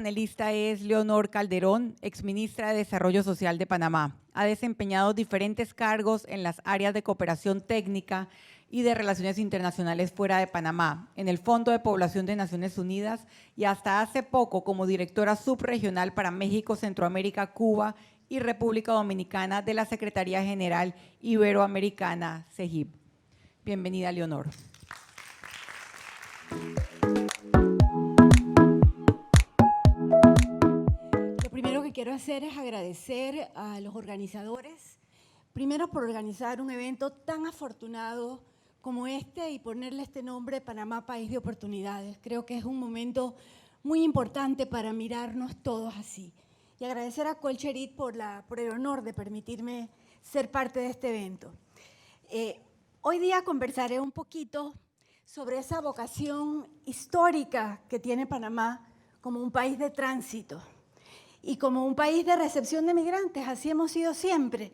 panelista es Leonor Calderón, exministra de Desarrollo Social de Panamá. Ha desempeñado diferentes cargos en las áreas de cooperación técnica y de relaciones internacionales fuera de Panamá, en el Fondo de Población de Naciones Unidas y hasta hace poco como directora subregional para México, Centroamérica, Cuba y República Dominicana de la Secretaría General Iberoamericana, CEGIP. Bienvenida, Leonor. Lo primero que quiero hacer es agradecer a los organizadores, primero por organizar un evento tan afortunado como este y ponerle este nombre, Panamá, País de Oportunidades. Creo que es un momento muy importante para mirarnos todos así. Y agradecer a Colcherit por el honor de permitirme ser parte de este evento. Hoy día conversaré un poquito sobre esa vocación histórica que tiene Panamá como un país de tránsito y como un país de recepción de migrantes, así hemos sido siempre.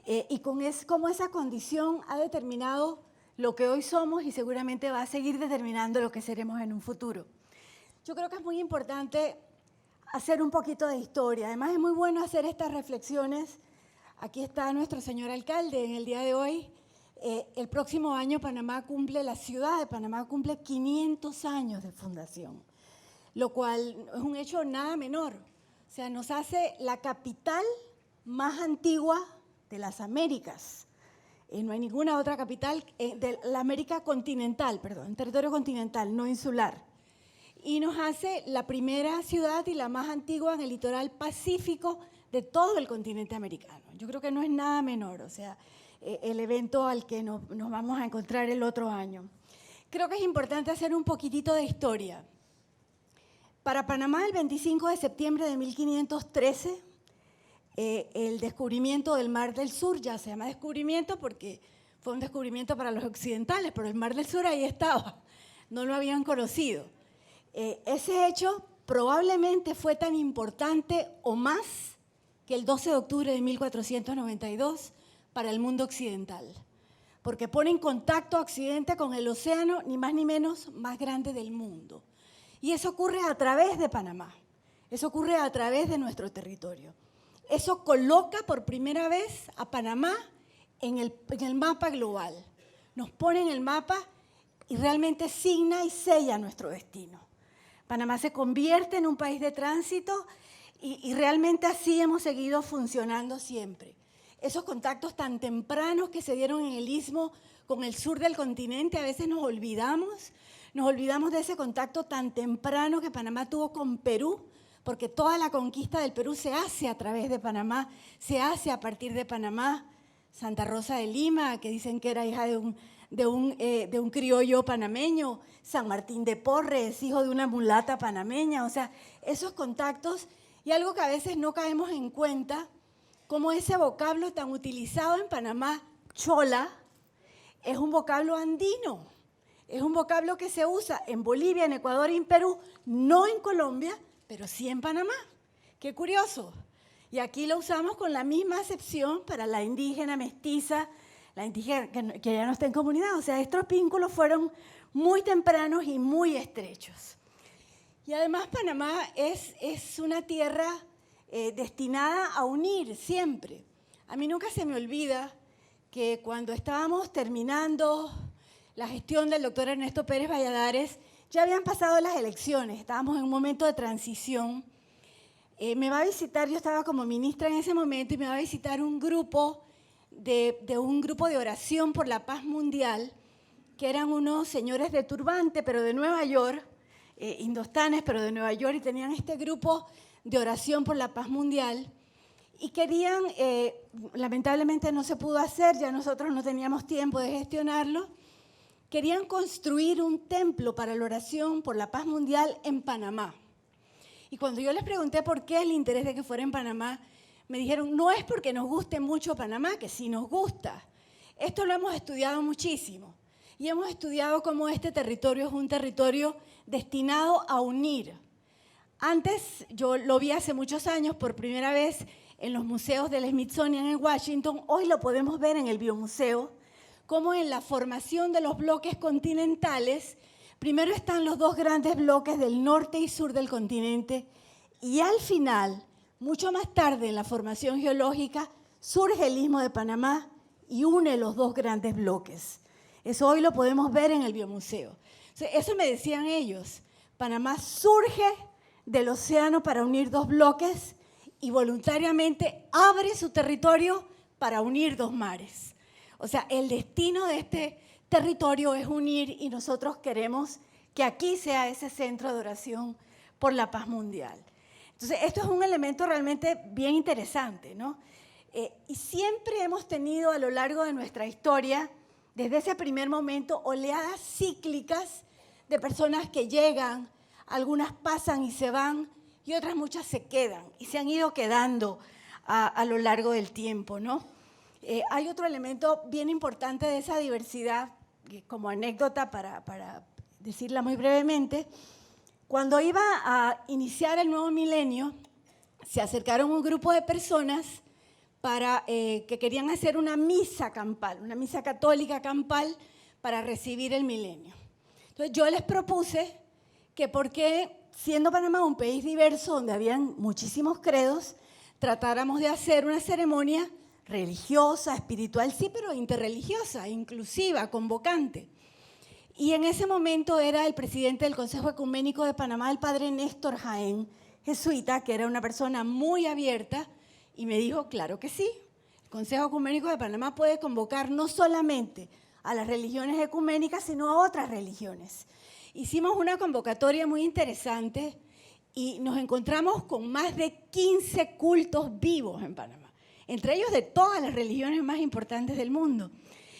Y cómo esa condición ha determinado lo que hoy somos y seguramente va a seguir determinando lo que seremos en un futuro. Yo creo que es muy importante hacer un poquito de historia. Además, es muy bueno hacer estas reflexiones. Aquí está nuestro señor alcalde en el día de hoy. El próximo año la ciudad de Panamá cumple 500 años de fundación, lo cual es un hecho nada menor. O sea, nos hace la capital más antigua de las Américas. No hay ninguna otra capital de la América continental, perdón, territorio continental, no insular. Y nos hace la primera ciudad y la más antigua en el litoral pacífico de todo el continente americano. Yo creo que no es nada menor, o sea, el evento al que nos vamos a encontrar el otro año. Creo que es importante hacer un poquitito de historia. Para Panamá, el 25 de septiembre de 1513, el descubrimiento del Mar del Sur, ya se llama descubrimiento porque fue un descubrimiento para los occidentales, pero el Mar del Sur ahí estaba, no lo habían conocido. Ese hecho probablemente fue tan importante o más que el 12 de octubre de 1492 para el mundo occidental, porque pone en contacto a Occidente con el océano, ni más ni menos, más grande del mundo. Y eso ocurre a través de Panamá, eso ocurre a través de nuestro territorio. Eso coloca por primera vez a Panamá en el mapa global. Nos pone en el mapa y realmente signa y sella nuestro destino. Panamá se convierte en un país de tránsito y realmente así hemos seguido funcionando siempre. Esos contactos tan tempranos que se dieron en el Istmo con el sur del continente, a veces nos olvidamos de ese contacto tan temprano que Panamá tuvo con Perú, porque toda la conquista del Perú se hace a través de Panamá, se hace a partir de Panamá. Santa Rosa de Lima, que dicen que era hija de un criollo panameño, San Martín de Porres, hijo de una mulata panameña, o sea, esos contactos, y algo que a veces no caemos en cuenta, como ese vocablo tan utilizado en Panamá, chola, es un vocablo andino, es un vocablo que se usa en Bolivia, en Ecuador y en Perú, no en Colombia, pero sí en Panamá. Qué curioso. Y aquí lo usamos con la misma acepción para la indígena mestiza, la indígena que ya no está en comunidad. O sea, estos vínculos fueron muy tempranos y muy estrechos. Y además Panamá es una tierra destinada a unir siempre. A mí nunca se me olvida que cuando estábamos terminando la gestión del doctor Ernesto Pérez Valladares, ya habían pasado las elecciones, estábamos en un momento de transición. Me va a visitar, yo estaba como ministra en ese momento, y me va a visitar un grupo de oración por la paz mundial, que eran unos señores de turbante, pero de Nueva York, indostanes, pero de Nueva York, y tenían este grupo de oración por la paz mundial, y querían, lamentablemente no se pudo hacer, ya nosotros no teníamos tiempo de gestionarlo, querían construir un templo para la oración por la paz mundial en Panamá. Y cuando yo les pregunté por qué el interés de que fuera en Panamá, me dijeron, no es porque nos guste mucho Panamá, que sí nos gusta. Esto lo hemos estudiado muchísimo. Y hemos estudiado cómo este territorio es un territorio destinado a unir. Antes, yo lo vi hace muchos años por primera vez en los museos del Smithsonian en Washington. Hoy lo podemos ver en el Biomuseo, cómo en la formación de los bloques continentales, primero están los dos grandes bloques del norte y sur del continente, Y al final, mucho más tarde en la formación geológica, surge el Istmo de Panamá y une los dos grandes bloques. Eso hoy lo podemos ver en el Biomuseo. O sea, eso me decían ellos. Panamá surge del océano para unir dos bloques y voluntariamente abre su territorio para unir dos mares. O sea, el destino de este territorio es unir y nosotros queremos que aquí sea ese centro de oración por la paz mundial. Entonces, esto es un elemento realmente bien interesante, ¿no? Y siempre hemos tenido a lo largo de nuestra historia, desde ese primer momento, oleadas cíclicas de personas que llegan, algunas pasan y se van, y otras muchas se quedan, y se han ido quedando a lo largo del tiempo, ¿no? Hay otro elemento bien importante de esa diversidad, como anécdota para decirla muy brevemente. Cuando iba a iniciar el nuevo milenio, se acercaron un grupo de personas que querían hacer una misa campal, una misa católica campal para recibir el milenio. Entonces yo les propuse que porque, siendo Panamá un país diverso donde habían muchísimos credos, tratáramos de hacer una ceremonia religiosa, espiritual, sí, pero interreligiosa, inclusiva, convocante. Y en ese momento era el presidente del Consejo Ecuménico de Panamá, el padre Néstor Jaén, jesuita, que era una persona muy abierta, y me dijo, claro que sí, el Consejo Ecuménico de Panamá puede convocar no solamente a las religiones ecuménicas, sino a otras religiones. Hicimos una convocatoria muy interesante y nos encontramos con más de 15 cultos vivos en Panamá, entre ellos de todas las religiones más importantes del mundo.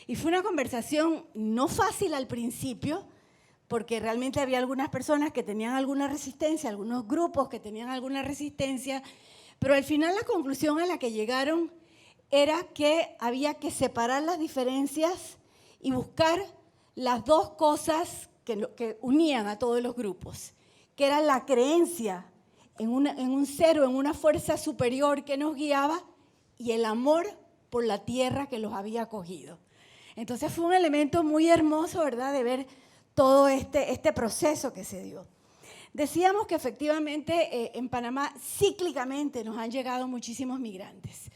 Y fue una conversación no fácil al principio, porque realmente había algunas personas que tenían alguna resistencia, algunos grupos que tenían alguna resistencia, pero al final la conclusión a la que llegaron era que había que separar las diferencias y buscar las dos cosas que unían a todos los grupos, que era la creencia en un ser o en una fuerza superior que nos guiaba y el amor por la tierra que los había acogido. Entonces fue un elemento muy hermoso, ¿verdad?, de ver todo este proceso que se dio. Decíamos que efectivamente en Panamá cíclicamente nos han llegado muchísimos migrantes.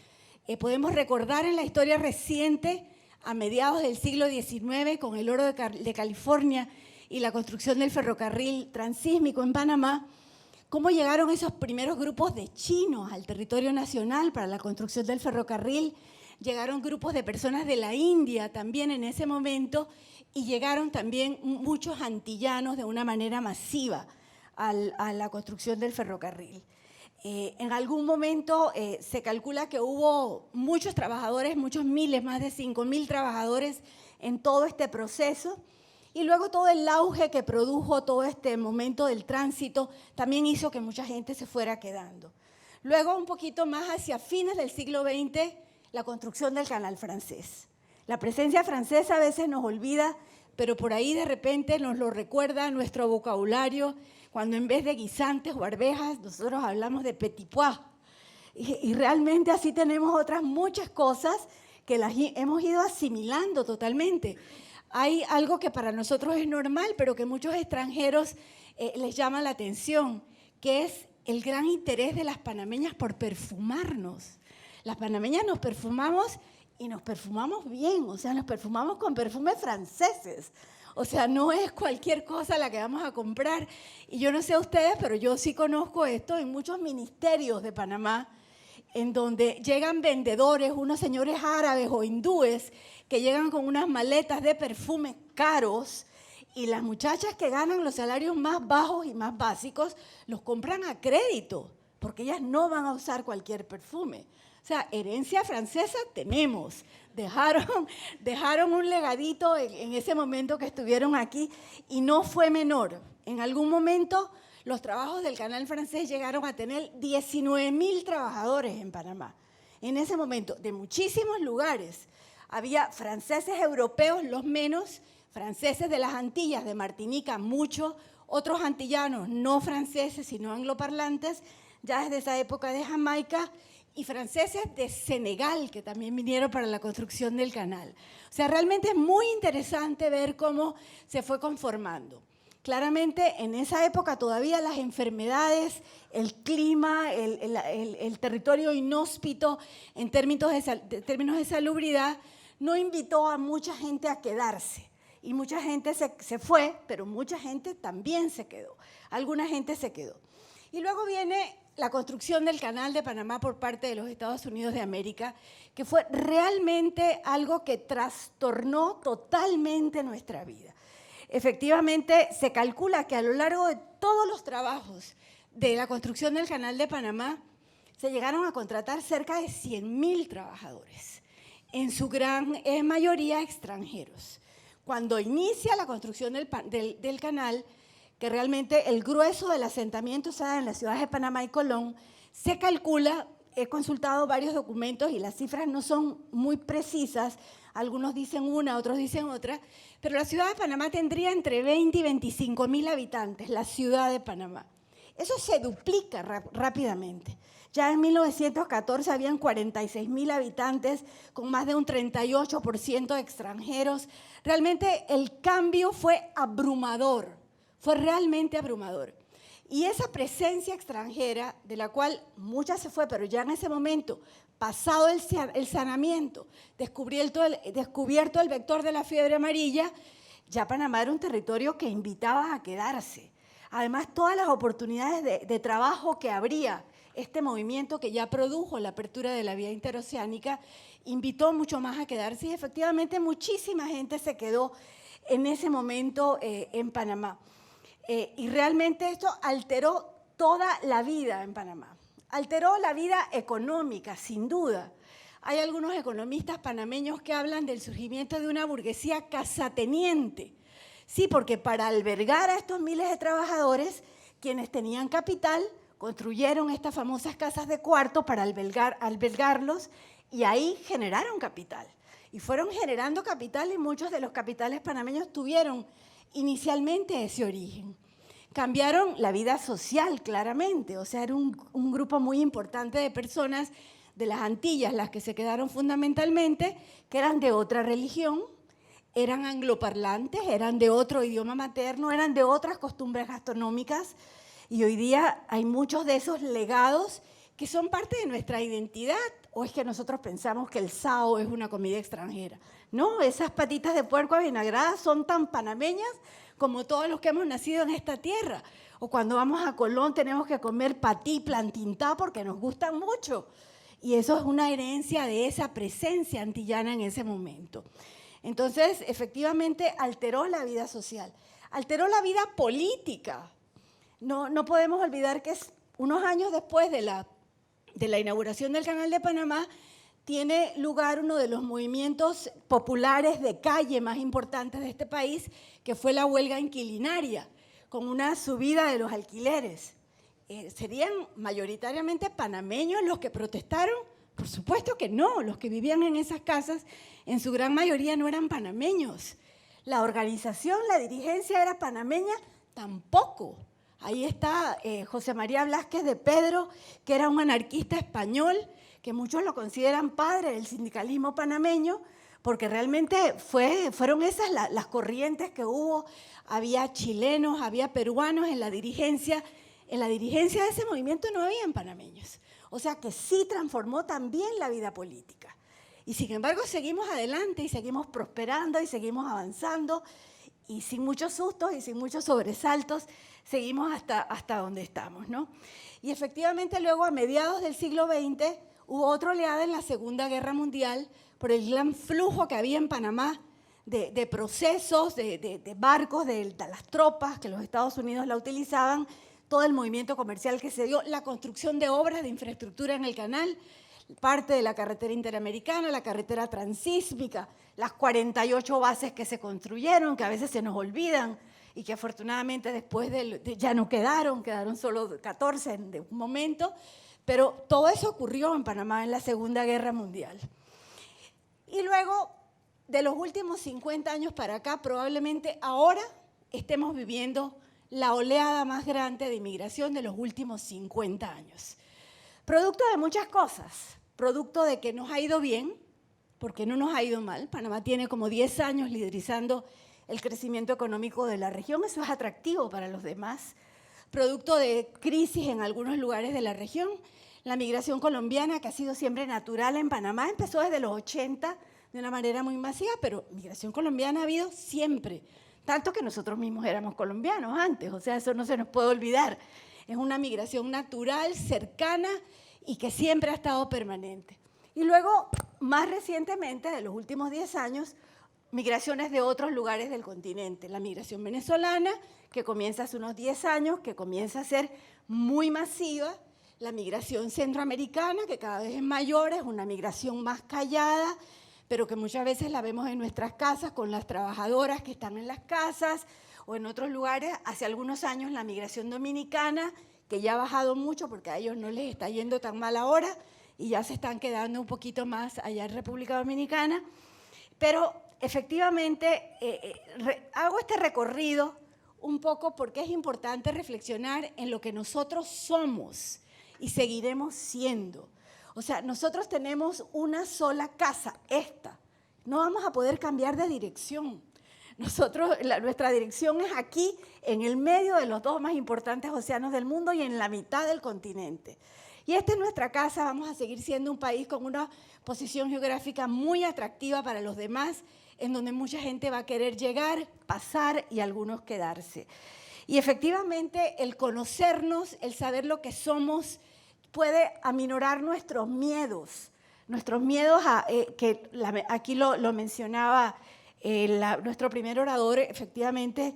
Podemos recordar en la historia reciente, a mediados del siglo XIX, con el oro de California y la construcción del ferrocarril transísmico en Panamá, cómo llegaron esos primeros grupos de chinos al territorio nacional para la construcción del ferrocarril. Llegaron grupos de personas de la India también en ese momento y llegaron también muchos antillanos de una manera masiva a la construcción del ferrocarril. En algún momento se calcula que hubo muchos trabajadores, muchos miles, más de 5.000 trabajadores en todo este proceso. Y luego todo el auge que produjo todo este momento del tránsito también hizo que mucha gente se fuera quedando. Luego, un poquito más hacia fines del siglo XX, la construcción del Canal Francés. La presencia francesa a veces nos olvida, pero por ahí de repente nos lo recuerda nuestro vocabulario, cuando en vez de guisantes o arvejas, nosotros hablamos de petit pois. Y realmente así tenemos otras muchas cosas que las hemos ido asimilando totalmente. Hay algo que para nosotros es normal, pero que muchos extranjeros les llama la atención, que es el gran interés de las panameñas por perfumarnos. Las panameñas nos perfumamos y nos perfumamos bien, o sea, nos perfumamos con perfumes franceses. O sea, no es cualquier cosa la que vamos a comprar. Y yo no sé ustedes, pero yo sí conozco esto en muchos ministerios de Panamá, en donde llegan vendedores, unos señores árabes o hindúes, que llegan con unas maletas de perfumes caros y las muchachas que ganan los salarios más bajos y más básicos los compran a crédito, porque ellas no van a usar cualquier perfume. O sea, herencia francesa tenemos. Dejaron un legadito en ese momento que estuvieron aquí y no fue menor. En algún momento los trabajos del Canal Francés llegaron a tener 19.000 trabajadores en Panamá. En ese momento, de muchísimos lugares. Había franceses europeos, los menos, franceses de las Antillas, de Martinica, muchos, otros antillanos no franceses, sino angloparlantes, ya desde esa época de Jamaica, y franceses de Senegal, que también vinieron para la construcción del canal. O sea, realmente es muy interesante ver cómo se fue conformando. Claramente, en esa época todavía las enfermedades, el clima, el territorio inhóspito en términos de salubridad, no invitó a mucha gente a quedarse. Y mucha gente se fue, pero mucha gente también se quedó. Alguna gente se quedó. Y luego viene la construcción del Canal de Panamá por parte de los Estados Unidos de América, que fue realmente algo que trastornó totalmente nuestra vida. Efectivamente, se calcula que a lo largo de todos los trabajos de la construcción del Canal de Panamá, se llegaron a contratar cerca de 100.000 trabajadores, en su gran mayoría extranjeros. Cuando inicia la construcción del canal, que realmente el grueso del asentamiento está en las ciudades de Panamá y Colón, se calcula, he consultado varios documentos y las cifras no son muy precisas, algunos dicen una, otros dicen otra, pero la ciudad de Panamá tendría entre 20 y 25.000 habitantes, la ciudad de Panamá. Eso se duplica rápidamente. Ya en 1914 habían 46.000 habitantes, con más de un 38% de extranjeros. Realmente el cambio fue abrumador, fue realmente abrumador. Y esa presencia extranjera, de la cual mucha se fue, pero ya en ese momento, pasado el saneamiento, descubierto el vector de la fiebre amarilla, ya Panamá era un territorio que invitaba a quedarse. Además, todas las oportunidades de trabajo que habría este movimiento que ya produjo la apertura de la vía interoceánica, invitó mucho más a quedarse y efectivamente muchísima gente se quedó en ese momento en Panamá. Y realmente esto alteró toda la vida en Panamá. Alteró la vida económica, sin duda. Hay algunos economistas panameños que hablan del surgimiento de una burguesía casateniente. Sí, porque para albergar a estos miles de trabajadores, quienes tenían capital, construyeron estas famosas casas de cuarto para albergarlos y ahí generaron capital. Y fueron generando capital y muchos de los capitales panameños tuvieron inicialmente ese origen. Cambiaron la vida social, claramente, o sea, era un grupo muy importante de personas de las Antillas, las que se quedaron fundamentalmente, que eran de otra religión, eran angloparlantes, eran de otro idioma materno, eran de otras costumbres gastronómicas, y hoy día hay muchos de esos legados que son parte de nuestra identidad, o es que nosotros pensamos que el sao es una comida extranjera. No, esas patitas de puerco avinagradas son tan panameñas como todos los que hemos nacido en esta tierra. O cuando vamos a Colón tenemos que comer patí, plantintá, porque nos gustan mucho. Y eso es una herencia de esa presencia antillana en ese momento. Entonces, efectivamente, alteró la vida social, alteró la vida política. No podemos olvidar que unos años después de la inauguración del Canal de Panamá, tiene lugar uno de los movimientos populares de calle más importantes de este país, que fue la huelga inquilinaria, con una subida de los alquileres. ¿Serían mayoritariamente panameños los que protestaron? Por supuesto que no, los que vivían en esas casas, en su gran mayoría no eran panameños. La organización, la dirigencia era panameña, tampoco. Ahí está José María Blázquez de Pedro, que era un anarquista español, que muchos lo consideran padre del sindicalismo panameño, porque realmente fueron esas las corrientes que hubo. Había chilenos, había peruanos en la dirigencia. En la dirigencia de ese movimiento no habían panameños. O sea que sí transformó también la vida política. Y sin embargo seguimos adelante y seguimos prosperando y seguimos avanzando y sin muchos sustos y sin muchos sobresaltos seguimos hasta donde estamos, ¿no? Y efectivamente luego a mediados del siglo XX hubo otra oleada en la Segunda Guerra Mundial por el gran flujo que había en Panamá de procesos, de barcos, de las tropas que los Estados Unidos la utilizaban, todo el movimiento comercial que se dio, la construcción de obras de infraestructura en el canal, parte de la carretera interamericana, la carretera transísmica, las 48 bases que se construyeron, que a veces se nos olvidan y que afortunadamente después ya no quedaron solo 14 de un momento, pero todo eso ocurrió en Panamá en la Segunda Guerra Mundial. Y luego, de los últimos 50 años para acá, probablemente ahora estemos viviendo la oleada más grande de inmigración de los últimos 50 años. Producto de muchas cosas, producto de que nos ha ido bien, porque no nos ha ido mal. Panamá tiene como 10 años liderizando el crecimiento económico de la región. Eso es atractivo para los demás. Producto de crisis en algunos lugares de la región, la migración colombiana, que ha sido siempre natural en Panamá, empezó desde los 80 de una manera muy masiva, pero migración colombiana ha habido siempre, tanto que nosotros mismos éramos colombianos antes, o sea, eso no se nos puede olvidar. Es una migración natural, cercana y que siempre ha estado permanente. Y luego, más recientemente, de los últimos 10 años, migraciones de otros lugares del continente. La migración venezolana, que comienza hace unos 10 años, que comienza a ser muy masiva. La migración centroamericana, que cada vez es mayor, es una migración más callada, pero que muchas veces la vemos en nuestras casas con las trabajadoras que están en las casas o en otros lugares. Hace algunos años la migración dominicana, que ya ha bajado mucho porque a ellos no les está yendo tan mal ahora y ya se están quedando un poquito más allá en República Dominicana. Pero efectivamente hago este recorrido un poco porque es importante reflexionar en lo que nosotros somos y seguiremos siendo. O sea, nosotros tenemos una sola casa, esta. No vamos a poder cambiar de dirección. Nuestra dirección es aquí, en el medio de los dos más importantes océanos del mundo y en la mitad del continente. Y esta es nuestra casa, vamos a seguir siendo un país con una posición geográfica muy atractiva para los demás, en donde mucha gente va a querer llegar, pasar y algunos quedarse. Y efectivamente el conocernos, el saber lo que somos, puede aminorar nuestros miedos aquí lo mencionaba nuestro primer orador, efectivamente,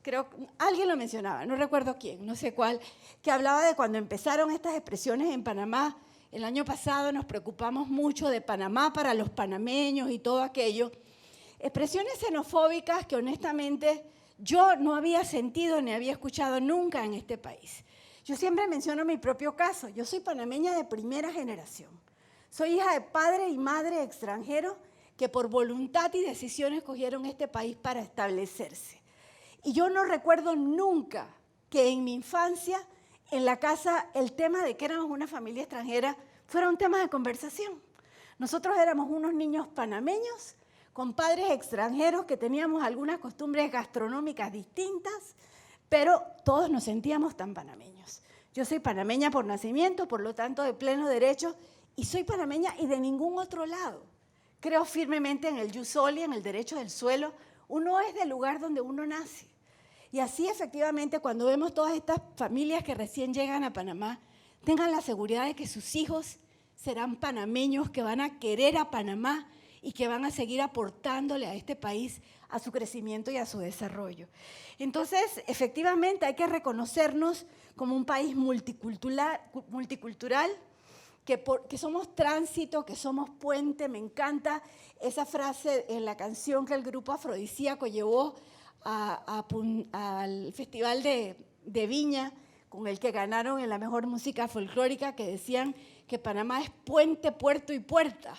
creo que alguien lo mencionaba, no recuerdo quién, no sé cuál, que hablaba de cuando empezaron estas expresiones en Panamá. El año pasado nos preocupamos mucho de Panamá para los panameños y todo aquello. Expresiones xenofóbicas que honestamente yo no había sentido ni había escuchado nunca en este país. Yo siempre menciono mi propio caso. Yo soy panameña de primera generación. Soy hija de padre y madre extranjeros que por voluntad y decisión escogieron este país para establecerse. Y yo no recuerdo nunca que en mi infancia, en la casa, el tema de que éramos una familia extranjera fuera un tema de conversación. Nosotros éramos unos niños panameños con padres extranjeros que teníamos algunas costumbres gastronómicas distintas, pero todos nos sentíamos tan panameños. Yo soy panameña por nacimiento, por lo tanto de pleno derecho, y soy panameña y de ningún otro lado. Creo firmemente en el jus soli, en el derecho del suelo. Uno es del lugar donde uno nace. Y así efectivamente cuando vemos todas estas familias que recién llegan a Panamá, tengan la seguridad de que sus hijos serán panameños, que van a querer a Panamá y que van a seguir aportándole a este país, a su crecimiento y a su desarrollo. Entonces, efectivamente hay que reconocernos como un país multicultural, que somos tránsito, que somos puente. Me encanta esa frase en la canción que el grupo Afrodisíaco llevó al Festival de Viña, con el que ganaron en la mejor música folclórica, que decían que Panamá es puente, puerto y puerta.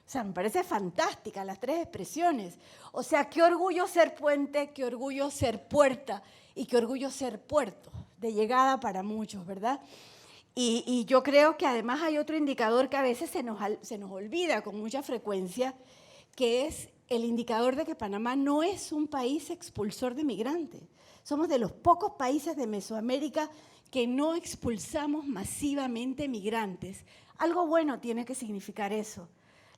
O sea, me parece fantástica las tres expresiones. O sea, qué orgullo ser puente, qué orgullo ser puerta y qué orgullo ser puerto, de llegada para muchos, ¿verdad? Y yo creo que además hay otro indicador que a veces se nos olvida con mucha frecuencia, que es el indicador de que Panamá no es un país expulsor de migrantes. Somos de los pocos países de Mesoamérica que no expulsamos masivamente migrantes. Algo bueno tiene que significar eso.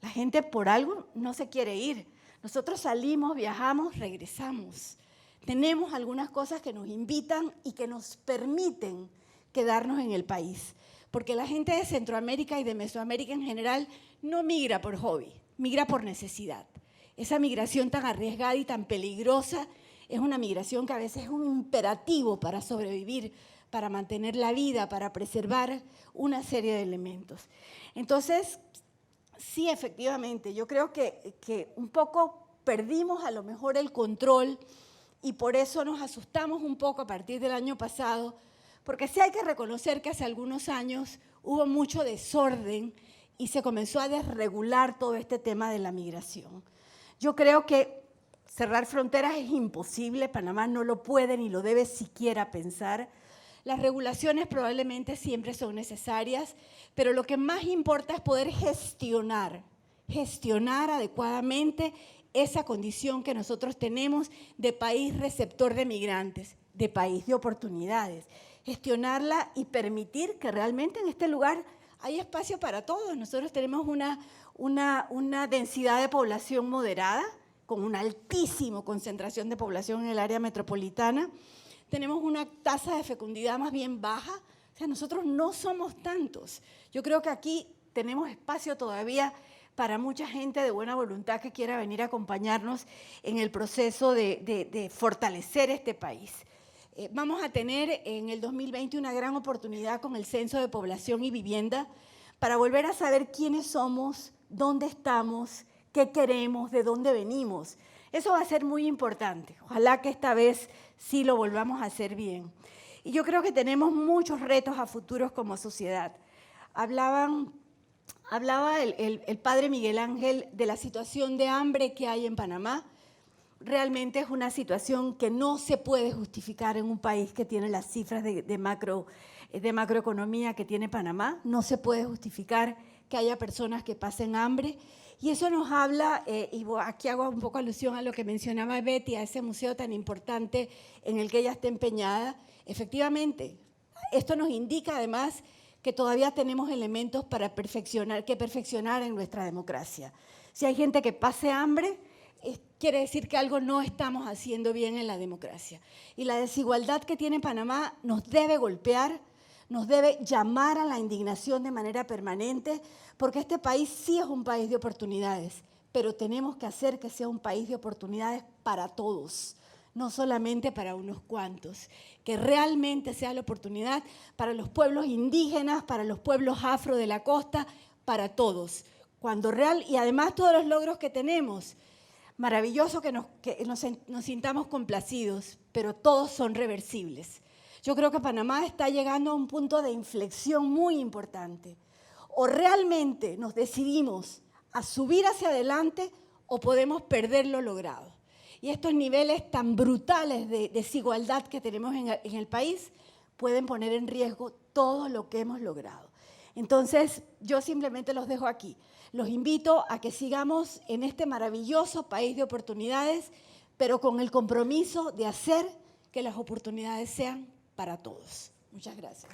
La gente por algo no se quiere ir. Nosotros salimos, viajamos, regresamos. Tenemos algunas cosas que nos invitan y que nos permiten quedarnos en el país. Porque la gente de Centroamérica y de Mesoamérica en general no migra por hobby, migra por necesidad. Esa migración tan arriesgada y tan peligrosa es una migración que a veces es un imperativo para sobrevivir, para mantener la vida, para preservar una serie de elementos. Entonces, sí, efectivamente, yo creo que un poco perdimos a lo mejor el control y por eso nos asustamos un poco a partir del año pasado, porque sí hay que reconocer que hace algunos años hubo mucho desorden y se comenzó a desregular todo este tema de la migración. Yo creo que cerrar fronteras es imposible, Panamá no lo puede ni lo debe siquiera pensar. Las regulaciones probablemente siempre son necesarias, pero lo que más importa es poder gestionar adecuadamente esa condición que nosotros tenemos de país receptor de migrantes, de país de oportunidades, gestionarla y permitir que realmente en este lugar hay espacio para todos. Nosotros tenemos una densidad de población moderada, con una altísima concentración de población en el área metropolitana. Tenemos una tasa de fecundidad más bien baja. O sea, nosotros no somos tantos. Yo creo que aquí tenemos espacio todavía para mucha gente de buena voluntad que quiera venir a acompañarnos en el proceso de fortalecer este país. Vamos a tener en el 2020 una gran oportunidad con el Censo de Población y Vivienda para volver a saber quiénes somos, dónde estamos, qué queremos, de dónde venimos. Eso va a ser muy importante. Ojalá que esta vez sí lo volvamos a hacer bien. Y yo creo que tenemos muchos retos a futuros como sociedad. Hablaba el padre Miguel Ángel de la situación de hambre que hay en Panamá. Realmente es una situación que no se puede justificar en un país que tiene las cifras de macroeconomía que tiene Panamá. No se puede justificar que haya personas que pasen hambre. Y eso nos habla, y aquí hago un poco alusión a lo que mencionaba Betty, a ese museo tan importante en el que ella está empeñada. Efectivamente, esto nos indica además que todavía tenemos elementos para perfeccionar en nuestra democracia. Si hay gente que pase hambre, quiere decir que algo no estamos haciendo bien en la democracia. Y la desigualdad que tiene Panamá nos debe golpear, nos debe llamar a la indignación de manera permanente, porque este país sí es un país de oportunidades, pero tenemos que hacer que sea un país de oportunidades para todos, no solamente para unos cuantos, que realmente sea la oportunidad para los pueblos indígenas, para los pueblos afro de la costa, para todos. Y además todos los logros que tenemos, maravilloso que nos sintamos complacidos, pero todos son reversibles. Yo creo que Panamá está llegando a un punto de inflexión muy importante. O realmente nos decidimos a subir hacia adelante o podemos perder lo logrado. Y estos niveles tan brutales de desigualdad que tenemos en el país pueden poner en riesgo todo lo que hemos logrado. Entonces, yo simplemente los dejo aquí. Los invito a que sigamos en este maravilloso país de oportunidades, pero con el compromiso de hacer que las oportunidades sean para todos. Muchas gracias.